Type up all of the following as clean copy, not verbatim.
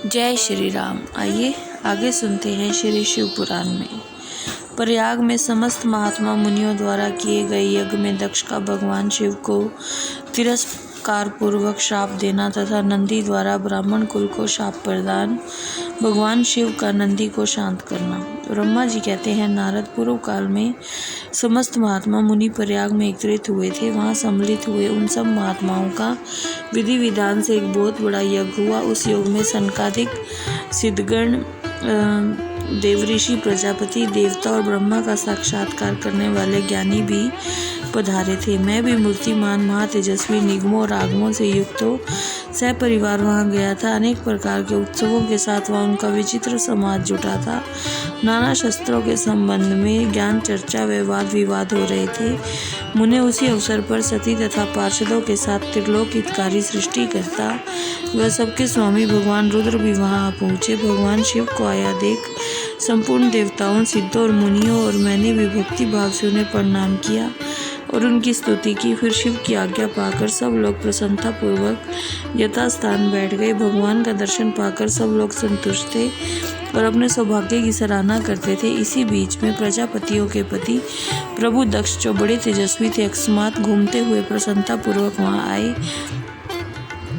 जय श्री राम। आइए आगे सुनते हैं श्री शिव पुराण में। प्रयाग में समस्त महात्मा मुनियों द्वारा किए गए यज्ञ में दक्ष का भगवान शिव को तिरस्कार पूर्वक श्राप देना तथा नंदी द्वारा ब्राह्मण कुल को शाप प्रदान, भगवान शिव का नंदी को शांत करना। ब्रह्मा जी कहते हैं, नारद पूर्व काल में समस्त महात्मा मुनि प्रयाग में एकत्रित हुए थे। वहाँ सम्मिलित हुए उन सब महात्माओं का विधि विधान से एक बहुत बड़ा यज्ञ हुआ। उस योग में सनकादिक सिद्धगण, देवऋषि, प्रजापति, देवता और ब्रह्मा का साक्षात्कार करने वाले ज्ञानी भी पधारे थे। मैं भी मूर्तिमान, महातेजस्वी, निगमों और आगमों से युक्त हो सपरिवार वहाँ गया था। अनेक प्रकार के उत्सवों के साथ वहाँ उनका विचित्र समाज जुटा था। नाना शस्त्रों के संबंध में ज्ञान चर्चा व वाद विवाद हो रहे थे। मुने उसी अवसर पर सती तथा पार्षदों के साथ त्रिलोक हितकारी सृष्टि करता वह सबके स्वामी भगवान रुद्र भी वहाँ पहुँचे। भगवान शिव को आया देख संपूर्ण देवताओं, सिद्धों और मुनियों और मैंने भी भक्ति भाव से उन्हें प्रणाम किया और उनकी स्तुति की। फिर शिव की आज्ञा पाकर सब लोग प्रसन्नता पूर्वक यथास्थान बैठ गए। भगवान का दर्शन पाकर सब लोग संतुष्ट थे और अपने सौभाग्य की सराहना करते थे। इसी बीच में प्रजापतियों के पति प्रभु दक्ष, जो बड़े तेजस्वी थे, अकस्मात घूमते हुए प्रसन्नता पूर्वक वहाँ आए।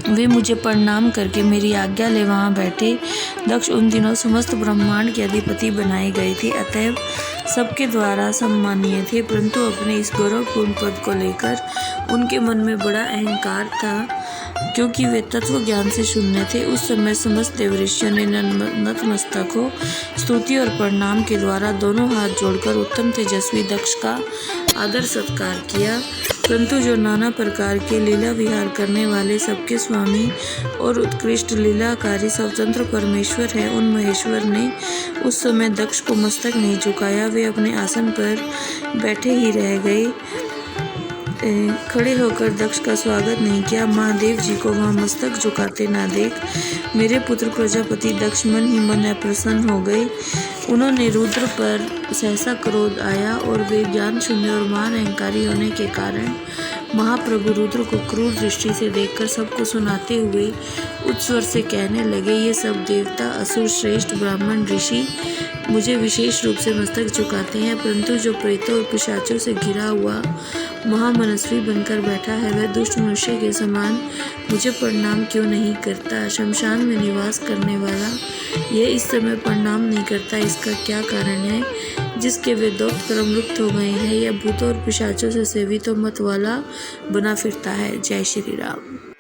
वे मुझे प्रणाम करके मेरी आज्ञा ले वहाँ बैठे। दक्ष उन दिनों समस्त ब्रह्मांड के अधिपति बनाए गए थे, अतएव सबके द्वारा सम्मानीय थे, परंतु अपने इस गौरवपूर्ण पद को लेकर उनके मन में बड़ा अहंकार था, क्योंकि वे तत्व ज्ञान से शून्य थे। उस समय समस्त देवऋषियों ने नतमस्तक हो स्तुति और प्रणाम के द्वारा दोनों हाथ जोड़कर उत्तम तेजस्वी दक्ष का आदर सत्कार किया। परंतु जो नाना प्रकार के लीला विहार करने वाले सबके स्वामी और उत्कृष्ट लीलाकारी स्वतंत्र परमेश्वर है, उन महेश्वर ने उस समय दक्ष को मस्तक नहीं झुकाया। वे अपने आसन पर बैठे ही रह गए, खड़े होकर दक्ष का स्वागत नहीं किया। महादेव जी को वहाँ मस्तक झुकाते ना देख मेरे पुत्र प्रजापति दक्ष मन ही मन अप्रसन्न हो गए। उन्होंने रुद्र पर सहसा क्रोध आया और वे ज्ञान शून्य और महान अहंकारी होने के कारण महाप्रभु रुद्र को क्रूर दृष्टि से देखकर सबको सुनाते हुए उच्च स्वर से कहने लगे, ये सब देवता, असुर, श्रेष्ठ ब्राह्मण, ऋषि मुझे विशेष रूप से मस्तक झुकाते हैं, परंतु जो प्रेतों और पिशाचों से घिरा हुआ महामनस्वी बनकर बैठा है, वह दुष्ट मनुष्य के समान मुझे प्रणाम क्यों नहीं करता। शमशान में निवास करने वाला यह इस समय प्रणाम नहीं करता, इसका क्या कारण है? जिसके वे दोस्त क्रमलुप्त हो गए हैं, यह भूतों और पिशाचों से सेवित मत वाला बना फिरता है। जय श्री राम।